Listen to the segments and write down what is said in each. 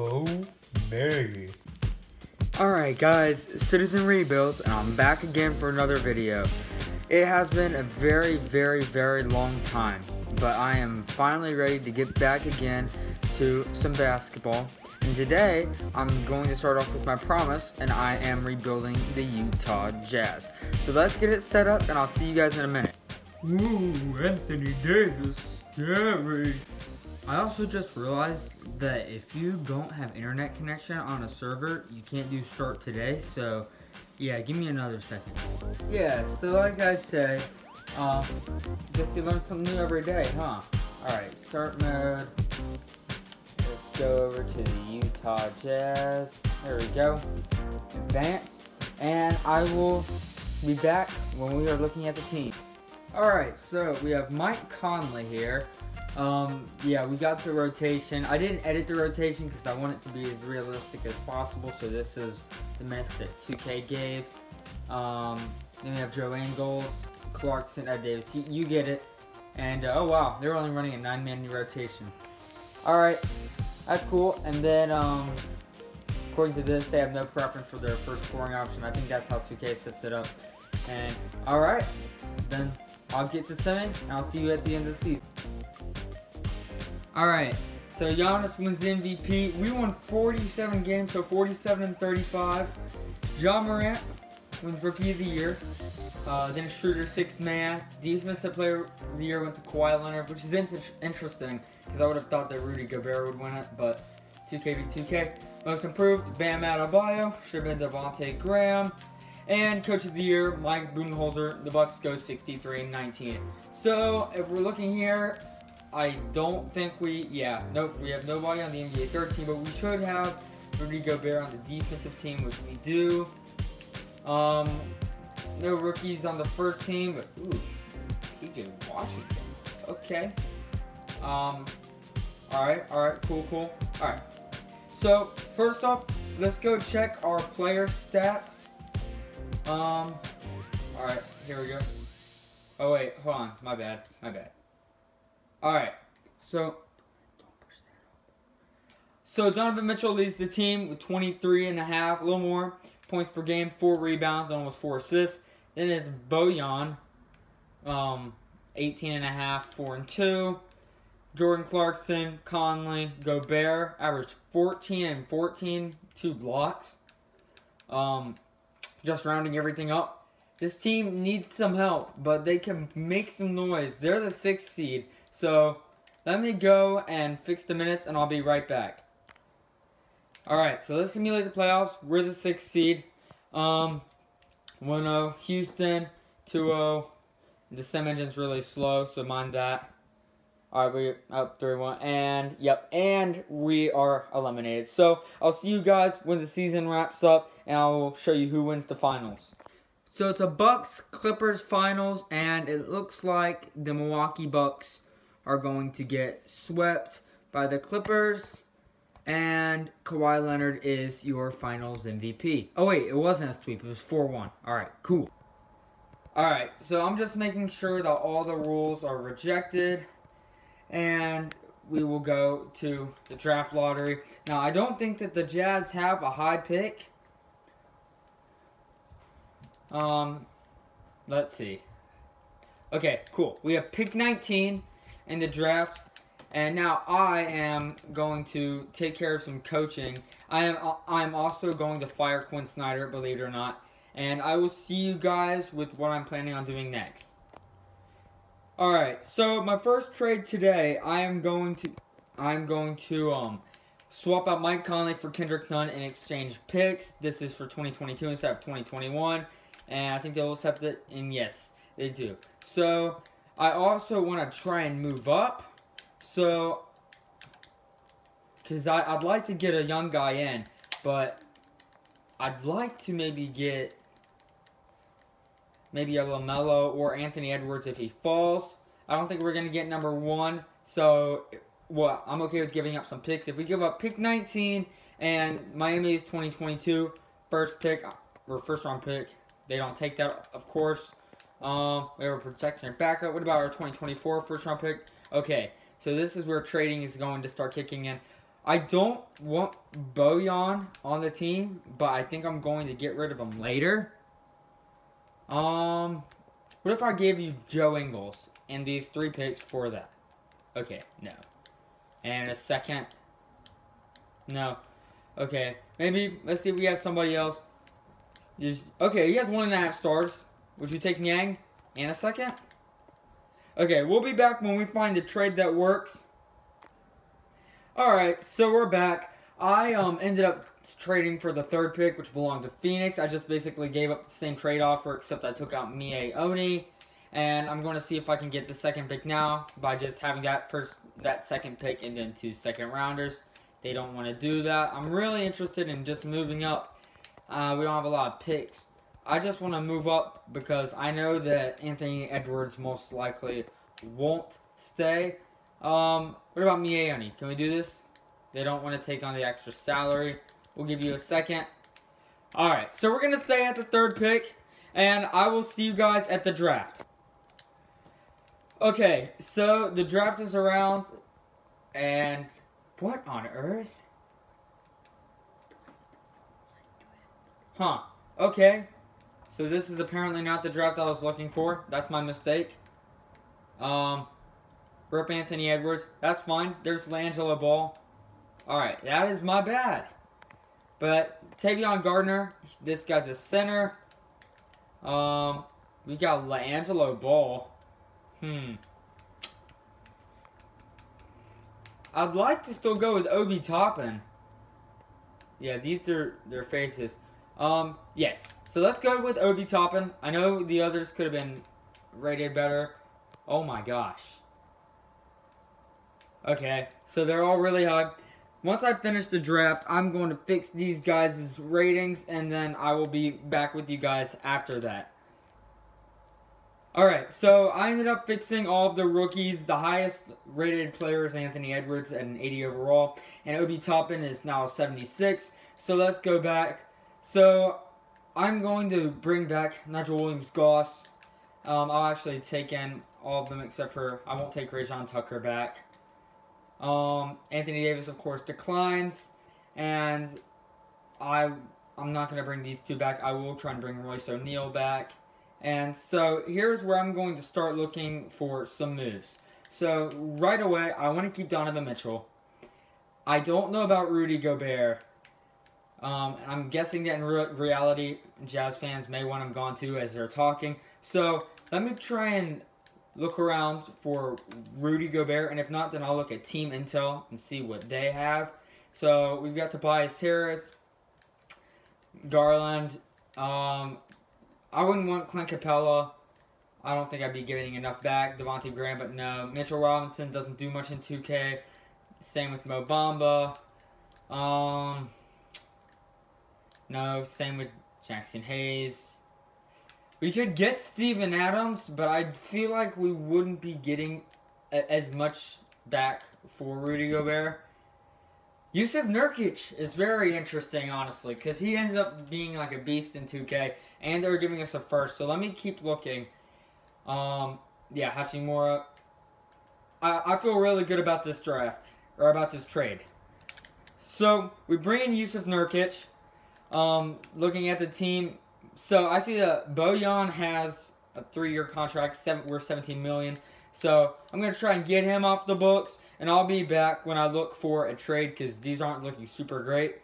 Oh, Mary. Alright guys, Citizen Rebuilt, and I'm back again for another video. It has been a very long time, but I am finally ready to get back again to some basketball. And today, I'm going to start off with my promise, and I am rebuilding the Utah Jazz. So let's get it set up, and I'll see you guys in a minute. Ooh, Anthony Davis, scary. I also just realized that if you don't have internet connection on a server, you can't do start today, so yeah, give me another second. Yeah, so like I said, guess you learn something new every day, huh? Alright, start mode. Let's go over to the Utah Jazz. There we go. Advance. And I will be back when we are looking at the team. Alright, so we have Mike Conley here. Yeah, we got the rotation. I didn't edit the rotation because I want it to be as realistic as possible. So this is the minutes that 2K gave. Then we have Joe Ingles, Clarkson, Ed Davis. You get it. And oh wow, they're only running a 9-man rotation. Alright, that's cool. And then according to this, they have no preference for their first scoring option. I think that's how 2K sets it up. And alright, then I'll get to Simmons, and I'll see you at the end of the season. Alright, so Giannis wins MVP. We won 47 games, so 47-35. John Morant wins Rookie of the Year. Dennis Schroeder, 6th man. Defensive Player of the Year went to Kawhi Leonard, which is interesting, because I would have thought that Rudy Gobert would win it, but 2K v 2K. Most Improved, Bam Adebayo. Should have been Devontae Graham. And Coach of the Year, Mike Budenholzer. The Bucks go 63-19. So, if we're looking here, I don't think we have nobody on the NBA 3rd team, but we should have Rudy Gobert on the defensive team, which we do. No rookies on the first team, but ooh, PJ Washington. Okay. Alright, cool. Alright. So, first off, let's go check our player stats. Alright, here we go. Oh wait, hold on, my bad. Alright, so Donovan Mitchell leads the team with 23.5, a little more points per game, 4 rebounds, almost 4 assists. Then it's Bojan, 18.5, 4 and 2. Jordan Clarkson, Conley, Gobert averaged 14 and 14, 2 blocks. Just rounding everything up. This team needs some help, but they can make some noise. They're the 6th seed. So, let me go and fix the minutes, and I'll be right back. Alright, so let's simulate the playoffs. We're the 6th seed. 1-0 Houston, 2-0. The sim engine's really slow, so mind that. Alright, we're up 3-1. And, yep, and we are eliminated. So, I'll see you guys when the season wraps up, and I will show you who wins the finals. So, it's a Bucks-Clippers finals, and it looks like the Milwaukee Bucks are going to get swept by the Clippers, and Kawhi Leonard is your finals MVP. Oh wait, it wasn't a sweep, it was 4-1. Alright, cool. Alright, so I'm just making sure that all the rules are rejected, and we will go to the draft lottery. Now, I don't think that the Jazz have a high pick. Let's see. Okay, cool. We have pick 19 in the draft, and now I am going to take care of some coaching. I'm also going to fire Quinn Snyder, believe it or not, and I will see you guys with what I'm planning on doing next. Alright, so my first trade today, I'm going to swap out Mike Conley for Kendrick Nunn and exchange picks. This is for 2022 instead of 2021, and I think they'll accept it, and yes, they do. So, I also want to try and move up, so, because I'd like to get a young guy in, but I'd like to maybe get a LaMelo or Anthony Edwards if he falls. I don't think we're going to get number 1, so, well, I'm okay with giving up some picks. If we give up pick 19 and Miami is 2022, first pick, or first round pick, they don't take that, of course. We have a protection and backup. What about our 2024 first round pick? Okay, so this is where trading is going to start kicking in. I don't want Bojan on the team, but I think I'm going to get rid of him later. What if I gave you Joe Ingles and these 3 picks for that? Okay, no. And a second. No. Okay, maybe, let's see if we have somebody else. Okay, he has 1.5 stars. Would you take Niang and a second? Okay, we'll be back when we find a trade that works. Alright, so we're back. I ended up trading for the 3rd pick, which belonged to Phoenix. I just basically gave up the same trade offer, except I took out Mie Oni. And I'm going to see if I can get the 2nd pick now by just having that 2nd pick and then 2 second rounders. They don't want to do that. I'm really interested in just moving up. We don't have a lot of picks. I just want to move up because I know that Anthony Edwards most likely won't stay. What about Mie Oni? Can we do this? They don't want to take on the extra salary. We'll give you a second. Alright, so we're going to stay at the 3rd pick. And I will see you guys at the draft. Okay, so the draft is around. And what on earth? Huh. Okay. So this is apparently not the draft I was looking for. That's my mistake. Rip Anthony Edwards. That's fine. There's LaAngelo Ball. Alright, that is my bad. But Tavion Gardner, this guy's a center. We got LaAngelo Ball. I'd like to still go with Obi Toppin. Yeah, these are their faces. Yes. So let's go with Obi Toppin. I know the others could have been rated better. Oh my gosh. Okay, so they're all really high. Once I finish the draft, I'm going to fix these guys' ratings, and then I will be back with you guys after that. Alright, so I ended up fixing all of the rookies. The highest rated player is Anthony Edwards at an 80 overall, and Obi Toppin is now a 76. So let's go back. So I'm going to bring back Nigel Williams-Goss. I'll actually take in all of them except for I won't take Rajon Tucker back. Anthony Davis, of course, declines, and I'm not going to bring these 2 back. I will try and bring Royce O'Neal back. And so here's where I'm going to start looking for some moves. So right away, I want to keep Donovan Mitchell. I don't know about Rudy Gobert. I'm guessing that in reality, Jazz fans may want him gone too as they're talking. So let me try and look around for Rudy Gobert, and if not, then I'll look at Team Intel and see what they have. So we've got Tobias Harris, Garland. I wouldn't want Clint Capella. I don't think I'd be getting enough back. Devontae Graham, but no. Mitchell Robinson doesn't do much in 2K. Same with Mo Bamba. No, same with Jackson Hayes. We could get Steven Adams, but I feel like we wouldn't be getting as much back for Rudy Gobert. Yusuf Nurkic is very interesting, honestly, because he ends up being like a beast in 2K, and they're giving us a first. So let me keep looking. Yeah, Hachimura. I feel really good about this draft, or about this trade. So we bring in Yusuf Nurkic. Looking at the team, so I see that Bojan has a 3-year contract, worth $17 million. So I'm going to try and get him off the books, and I'll be back when I look for a trade because these aren't looking super great.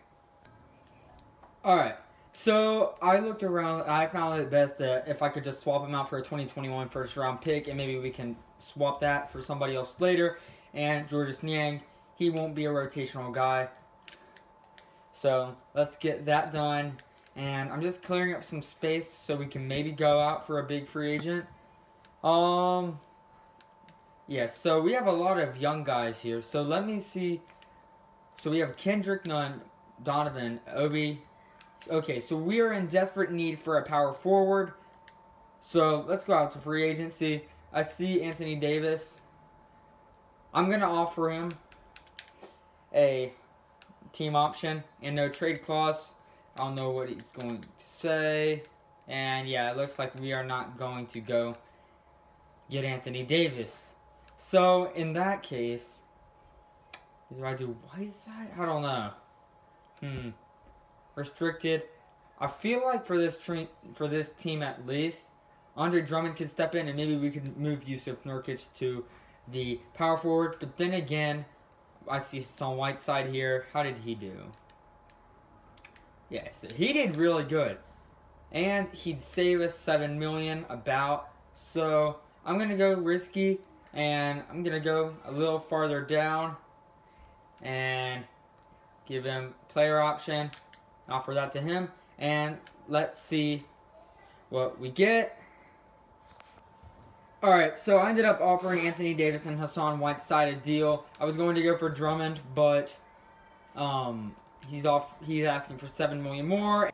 Alright, so I looked around and I found it best that if I could just swap him out for a 2021 first round pick, and maybe we can swap that for somebody else later. And Georges Niang, he won't be a rotational guy. So let's get that done. And I'm just clearing up some space so we can maybe go out for a big free agent. Yeah, so we have a lot of young guys here. So let me see. So we have Kendrick Nunn, Donovan, Obi. Okay, so we are in desperate need for a power forward. So let's go out to free agency. I see Anthony Davis. I'm going to offer him a team option and no trade clause. I don't know what he's going to say. And yeah, it looks like we are not going to go get Anthony Davis. So in that case, Do I do Whiteside? I don't know. Restricted. I feel like for this team at least, Andre Drummond could step in and maybe we could move Yusuf Nurkic to the power forward. But then again, I see Hassan Whiteside here. How did he do? Yeah, so he did really good. And he'd save us $7 million about. So I'm going to go risky. And I'm going to go a little farther down. And give him player option. Offer that to him. And let's see what we get. Alright, so I ended up offering Anthony Davis and Hassan Whiteside a deal. I was going to go for Drummond, but he's asking for $7 million more.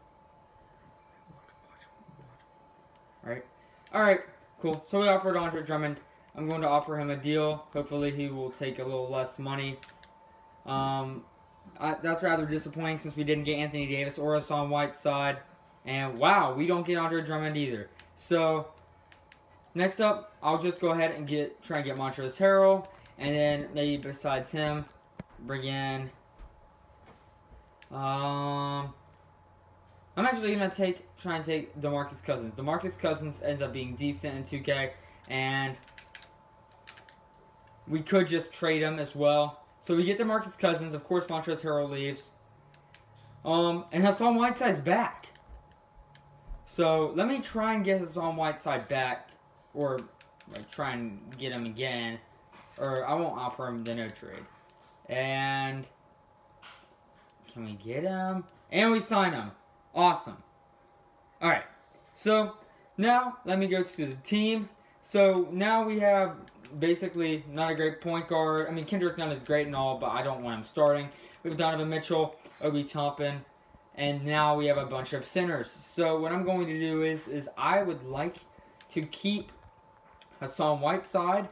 Alright, cool. So we offered Andre Drummond. I'm going to offer him a deal. Hopefully he will take a little less money. That's rather disappointing since we didn't get Anthony Davis or Hassan Whiteside. And wow, we don't get Andre Drummond either. So next up, I'll just go ahead and try and get Montrezl Harrell. And then maybe besides him, bring in... I'm actually going to try and take Demarcus Cousins. Demarcus Cousins ends up being decent in 2K. And we could just trade him as well. So we get Demarcus Cousins. Of course, Montrezl Harrell leaves. And Hassan Whiteside's back. So let me try and get Hassan Whiteside back. Or like, try and get him again. Or I won't offer him the no trade. And can we get him? And we sign him. Awesome. Alright. So now let me go to the team. So now we have basically not a great point guard. I mean, Kendrick Nunn is great and all, but I don't want him starting. We have Donovan Mitchell, Obi Toppin, and now we have a bunch of centers. So what I'm going to do is I would like to keep Hassan Whiteside,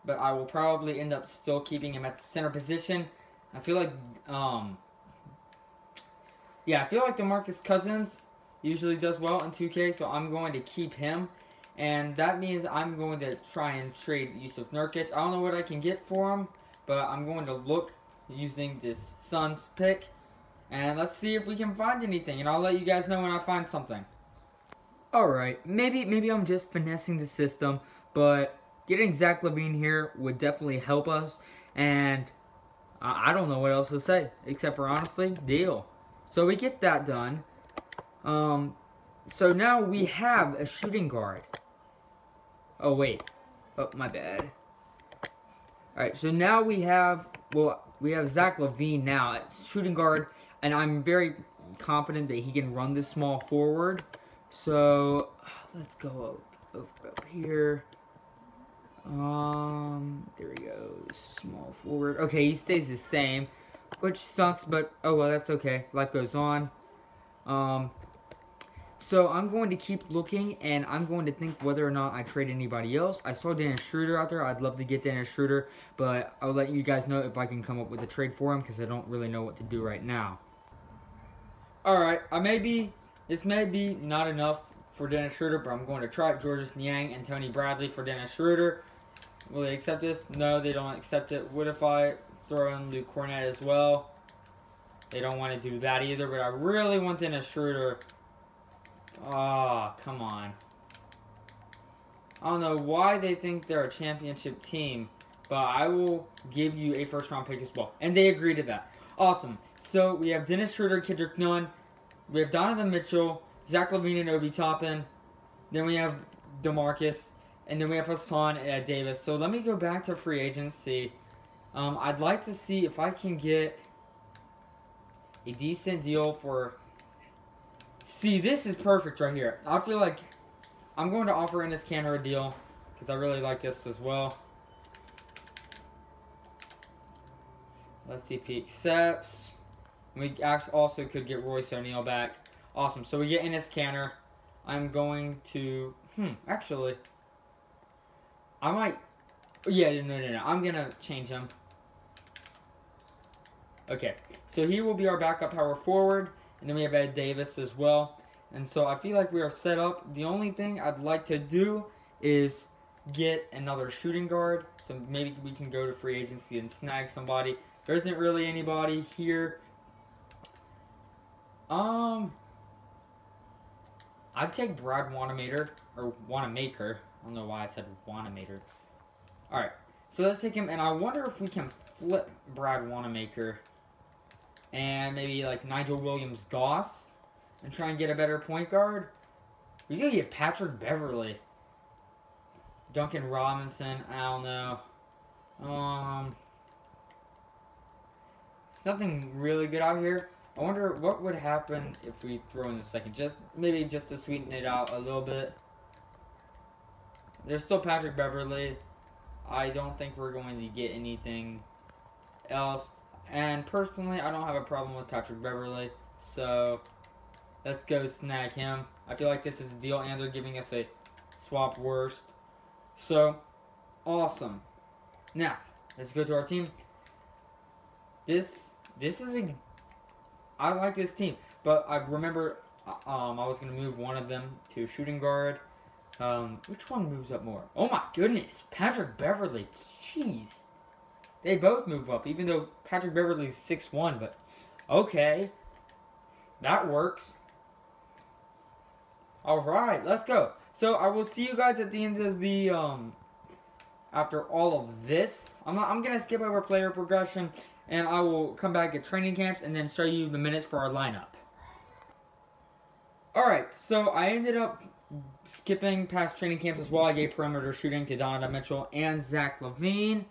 but I will probably end up still keeping him at the center position. I feel like, Demarcus Cousins usually does well in 2K, so I'm going to keep him. And that means I'm going to try and trade Yusuf Nurkic. I don't know what I can get for him, but I'm going to look using this Suns pick. And let's see if we can find anything. And I'll let you guys know when I find something. Alright, maybe I'm just finessing the system, but getting Zach LaVine here would definitely help us. And I don't know what else to say, except for honestly, deal. So we get that done. So now we have a shooting guard. Oh, wait. Oh, my bad. Alright, so now we have Zach LaVine now at shooting guard, and I'm very confident that he can run this small forward. So, let's go up here. There he goes. Small forward. Okay, he stays the same, which sucks, but oh well, that's okay. Life goes on. So I'm going to keep looking, and I'm going to think whether or not I trade anybody else. I saw Dennis Schroeder out there. I'd love to get Dennis Schroeder, but I'll let you guys know if I can come up with a trade for him, because I don't really know what to do right now. Alright, this may be not enough for Dennis Schroeder, but I'm going to try it. Georges Niang and Tony Bradley for Dennis Schroeder. Will they accept this? No, they don't accept it. What if I throw in Luke Cornett as well? They don't want to do that either, but I really want Dennis Schroeder. Ah, come on. I don't know why they think they're a championship team, but I will give you a first-round pick as well. And they agree to that. Awesome. So we have Dennis Schroeder, Kendrick Nunn. We have Donovan Mitchell, Zach LaVine, and Obi Toppin. Then we have DeMarcus. And then we have Hassan Davis. So let me go back to free agency. I'd like to see if I can get a decent deal for... See, this is perfect right here. I feel like I'm going to offer Enes Kanter a deal because I really like this as well. Let's see if he accepts. We also could get Royce O'Neal back. Awesome. So we get Enes Kanter. I'm going to... actually... I might... Yeah, no. I'm going to change him. Okay. So he will be our backup power forward. And then we have Ed Davis as well. And so I feel like we are set up. The only thing I'd like to do is get another shooting guard. So maybe we can go to free agency and snag somebody. There isn't really anybody here. I'd take Brad Wanamaker, or Wanamaker. I don't know why I said Wanamaker. Alright, so let's take him, and I wonder if we can flip Brad Wanamaker and maybe like Nigel Williams-Goss and try and get a better point guard. We could get Patrick Beverly. Duncan Robinson, I don't know. Something really good out here. I wonder what would happen if we throw in the second. Maybe just to sweeten it out a little bit. There's still Patrick Beverly. I don't think we're going to get anything else. And personally, I don't have a problem with Patrick Beverly. So, let's go snag him. I feel like this is a deal, and they're giving us a swap worst. So, awesome. Now, let's go to our team. This is a... I like this team, but I remember I was going to move one of them to shooting guard. Which one moves up more? Oh my goodness, Patrick Beverly. Jeez. They both move up, even though Patrick Beverly's 6'1", but okay. That works. Alright, let's go. So I will see you guys at the end of the after all of this. I'm gonna skip over player progression, and I will come back at training camps and then show you the minutes for our lineup. Alright, so I ended up skipping past training camps as well. I gave perimeter shooting to Donovan Mitchell and Zach LaVine.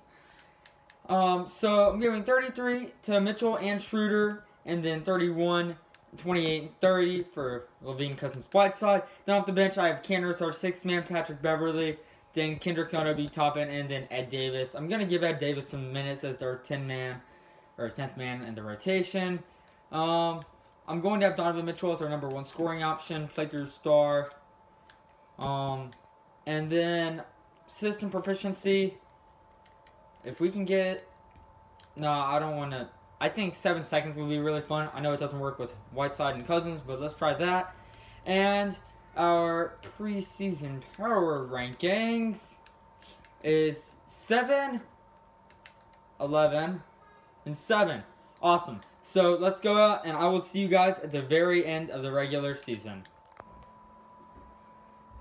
So I'm giving 33 to Mitchell and Schroeder, and then 31, 28, and 30 for LaVine, Cousins, Whiteside. Then off the bench, I have Candace, our 6th man, Patrick Beverly, then Kendrick Nunn will be top end, and then Ed Davis. I'm going to give Ed Davis some minutes as their 10th man in the rotation. I'm going to have Donovan Mitchell as our number 1 scoring option, play through star. And then system proficiency. If we can get... No, I don't want to... I think 7 seconds would be really fun. I know it doesn't work with Whiteside and Cousins, but let's try that. And our preseason power rankings is 7, 11, and 7. Awesome. So let's go out, and I will see you guys at the very end of the regular season.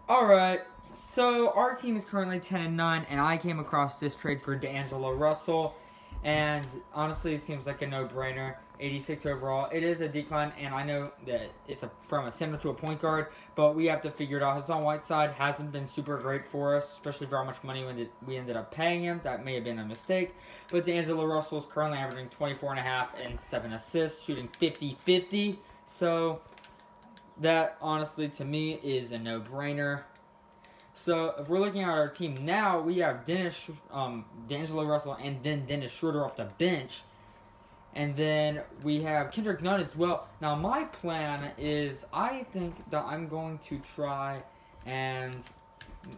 Alright. So, our team is currently 10-9, and I came across this trade for D'Angelo Russell, and honestly, it seems like a no-brainer. 86 overall. It is a decline, and I know that it's from a center to a point guard, but we have to figure it out. Hassan Whiteside hasn't been super great for us, especially for how much money we ended up paying him. That may have been a mistake, but D'Angelo Russell is currently averaging 24.5 and 7 assists, shooting 50-50, so that, honestly, to me, is a no-brainer. So, if we're looking at our team now, we have D'Angelo Russell and then Dennis Schroeder off the bench. And then we have Kendrick Nunn as well. Now, my plan is, I think that I'm going to try and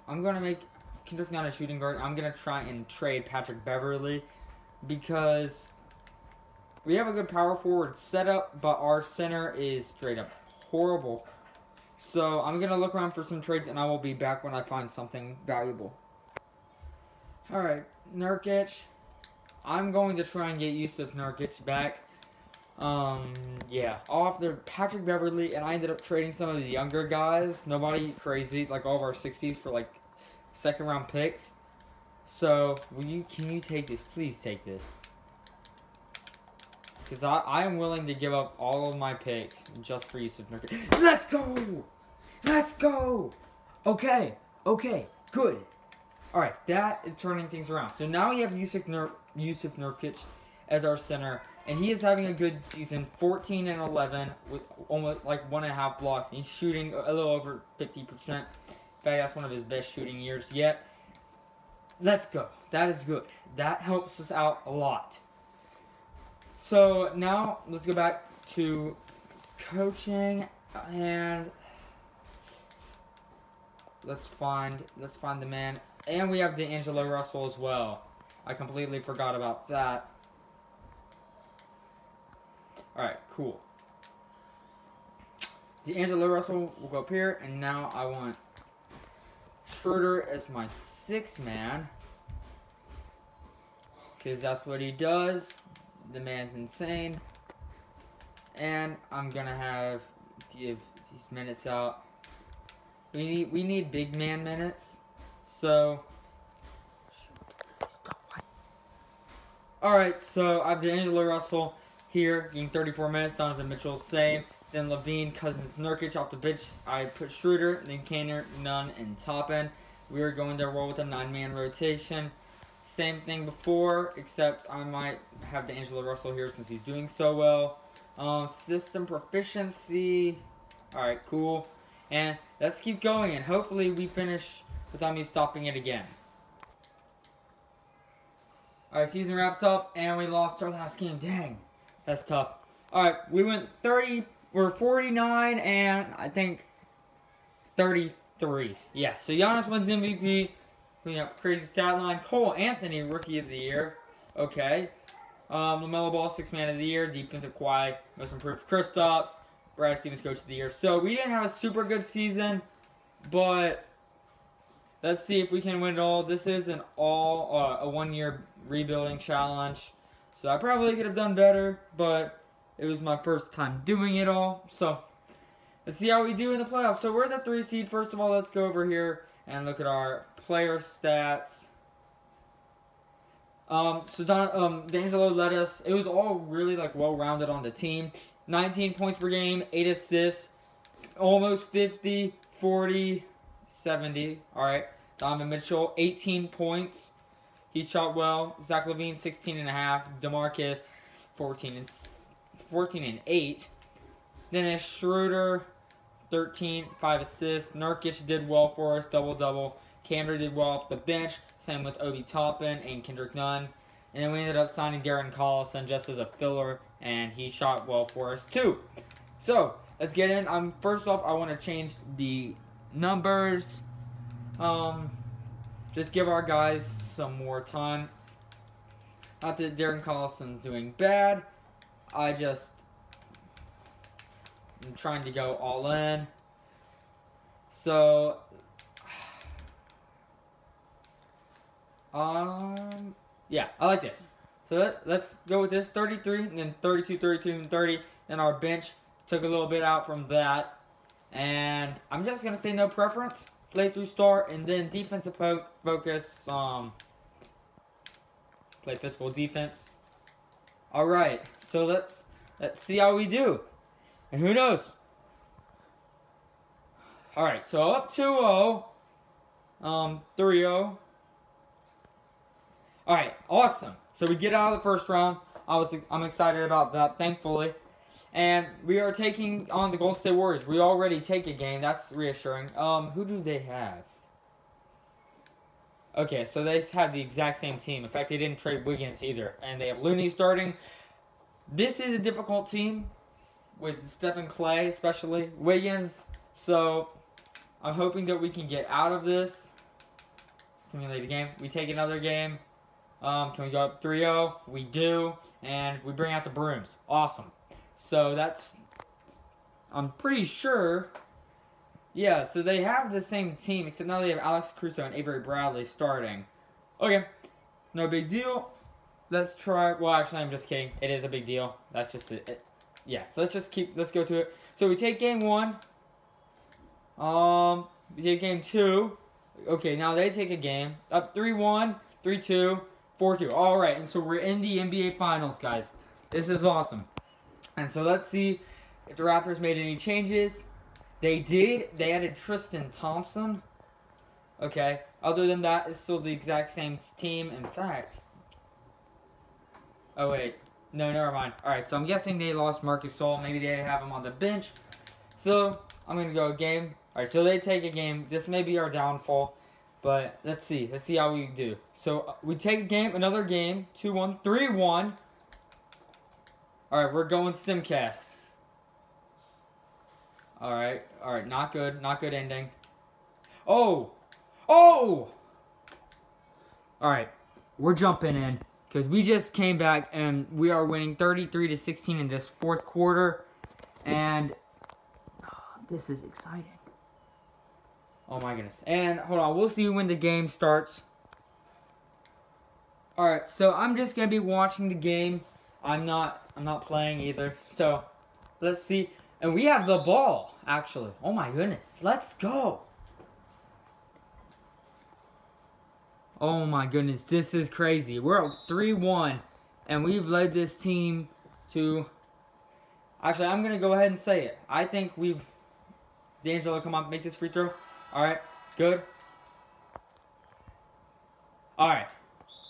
I'm going to make Kendrick Nunn a shooting guard. I'm going to try and trade Patrick Beverly because we have a good power forward setup, but our center is straight up horrible. So, I'm going to look around for some trades, and I will be back when I find something valuable. Alright, Nurkic. I'm going to try and get Yusuf Nurkic back. Yeah. Off the Patrick Beverly, and I ended up trading some of the younger guys. Nobody crazy, like all of our 60s for, like, second-round picks. So, can you take this? Please take this. Because I am willing to give up all of my picks just for Yusuf Nurkic. Let's go! Let's go! Okay, good. Alright, that is turning things around. So now we have Yusuf Nurkic as our center. And he is having a good season, 14 and 11 with almost like 1.5 blocks. He's shooting a little over 50%. In fact, that's one of his best shooting years yet. Let's go. That is good. That helps us out a lot. So now let's go back to coaching and let's find the man. And we have D'Angelo Russell as well. I completely forgot about that. Alright, cool. D'Angelo Russell will go up here, and now I want Schroeder as my 6th man. Because that's what he does. the man's insane. And I'm gonna give these minutes out. We need big man minutes. So alright, so I have D'Angelo Russell here, getting 34 minutes. Donovan Mitchell, same. Then Levine, Cousins, Nurkic off the bench. I put Schroeder, then Kaner, Nunn, and Toppin. We are going to roll with a 9-man rotation. Same thing before, except I might have D'Angelo Russell here since he's doing so well. System proficiency. Alright, cool. And let's keep going, and hopefully we finish without me stopping it again. Alright, season wraps up, and we lost our last game. Dang, that's tough. Alright, we went 49 and I think 33. Yeah, so Giannis wins MVP. Putting up crazy stat line. Cole Anthony, Rookie of the Year. Okay. LaMelo Ball, 6th Man of the Year. Defensive Kawhi, Most Improved Kristaps. Brad Stevens, Coach of the Year. So we didn't have a super good season, but let's see if we can win it all. This is a 1-year rebuilding challenge. So I probably could have done better, but it was my first time doing it all. So let's see how we do in the playoffs. So we're the 3 seed. First of all, let's go over here and look at our player stats. D'Angelo led us. It was all really well-rounded on the team. 19 points per game, 8 assists, almost 50, 40, 70. All right. Donovan Mitchell, 18 points. He shot well. Zach LaVine, 16.5. Demarcus, 14 and 8. Then Schroeder, 13, 5 assists. Nurkic did well for us, double-double. Camder did well off the bench. Same with Obi Toppin and Kendrick Nunn. And then we ended up signing Darren Collison just as a filler, and he shot well for us too. So let's get in. First off, I want to change the numbers. Just give our guys some more time. Not that Darren Collison's doing bad. I'm trying to go all in. So, yeah, I like this. So let's go with this. 33, and then 32, 32, and 30. Then our bench took a little bit out from that. And I'm just going to say no preference. Play through start, and then defensive focus. Play physical defense. Alright, so let's see how we do. And who knows? Alright, so up 2-0. 3-0. Alright, awesome. So we get out of the first round. I'm excited about that, thankfully. And we are taking on the Golden State Warriors. We already take a game. That's reassuring. Who do they have? Okay, so they have the exact same team. In fact, they didn't trade Wiggins either. And they have Looney starting. This is a difficult team with Stephen Clay, especially. Wiggins. So I'm hoping that we can get out of this. Simulate a game. We take another game. Can we go up 3-0? We do. And we bring out the brooms. Awesome. So I'm pretty sure, yeah, so they have the same team, except now they have Alex Caruso and Avery Bradley starting. Okay, no big deal. Let's try, well, actually, I'm just kidding. It is a big deal. That's just it. Yeah, so let's go to it. So we take game 1. We take game 2. Okay, now they take a game. Up 3-1, 3-2, 4-2. All right, and so we're in the NBA Finals, guys. This is awesome. And so let's see if the Raptors made any changes. They did. They added Tristan Thompson. Okay. Other than that, it's still the exact same team. In fact. Oh, wait. No, never mind. Alright, so I'm guessing they lost Marcus Gasol. Maybe they have him on the bench. So, I'm going to go game. Alright, so they take a game. This may be our downfall. But let's see. Let's see how we do. So, we take a game. Another game. 2-1. 3-1. Alright, we're going Simcast. Alright, not good. Not good ending. Oh! Alright, we're jumping in. Because we just came back and we are winning 33-16 in this fourth quarter. And this is exciting. Oh my goodness. And hold on, we'll see when the game starts. Alright, so I'm just going to be watching the game. I'm not playing either. So, let's see. And we have the ball, actually. Oh my goodness. Let's go. Oh my goodness. This is crazy. We're at 3-1. And we've led this team to... Actually, I'm going to go ahead and say it. I think we've... D'Angelo, come on. Make this free throw. Alright. Good. Alright.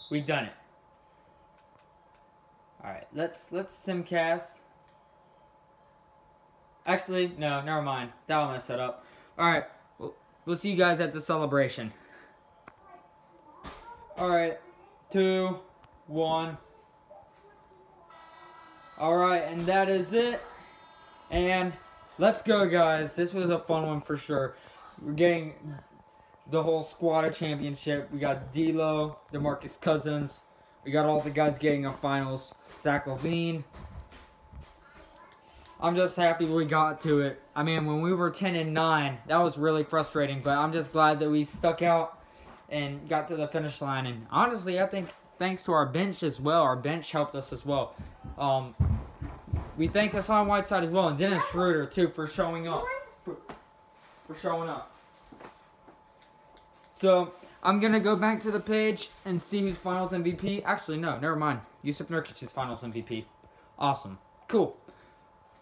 We've done it. Alright. Let's simcast. Actually, no. Never mind. That one messed it up. Alright. We'll see you guys at the celebration. Alright. 2, 1... Alright, and that is it. And let's go, guys. This was a fun one for sure. We're getting the whole squad a championship. We got D'Lo, Demarcus Cousins. We got all the guys getting a finals. Zach LaVine. I'm just happy we got to it. I mean, when we were 10-9, that was really frustrating. But I'm just glad that we stuck out and got to the finish line. And honestly, I think thanks to our bench as well. Our bench helped us as well. We thank Hassan Whiteside as well, and Dennis Schroeder too for showing up. For showing up. So I'm gonna go back to the page and see who's Finals MVP. Actually, no, never mind. Yusuf Nurkic is Finals MVP. Awesome, cool.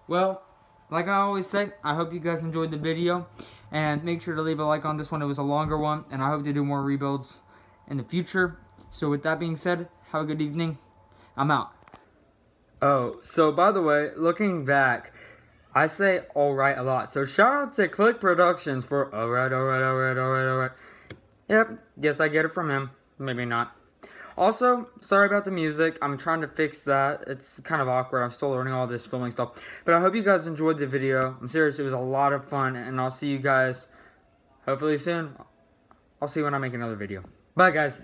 Well, like I always say, I hope you guys enjoyed the video, and make sure to leave a like on this one. It was a longer one, and I hope to do more rebuilds in the future. So with that being said, have a good evening. I'm out. Oh, so by the way, looking back, I say alright a lot. So shout out to Click Productions for alright. Yep, guess I get it from him. Maybe not. Also, sorry about the music. I'm trying to fix that. It's kind of awkward. I'm still learning all this filming stuff. But I hope you guys enjoyed the video. I'm serious, it was a lot of fun. And I'll see you guys hopefully soon. I'll see you when I make another video. Bye, guys.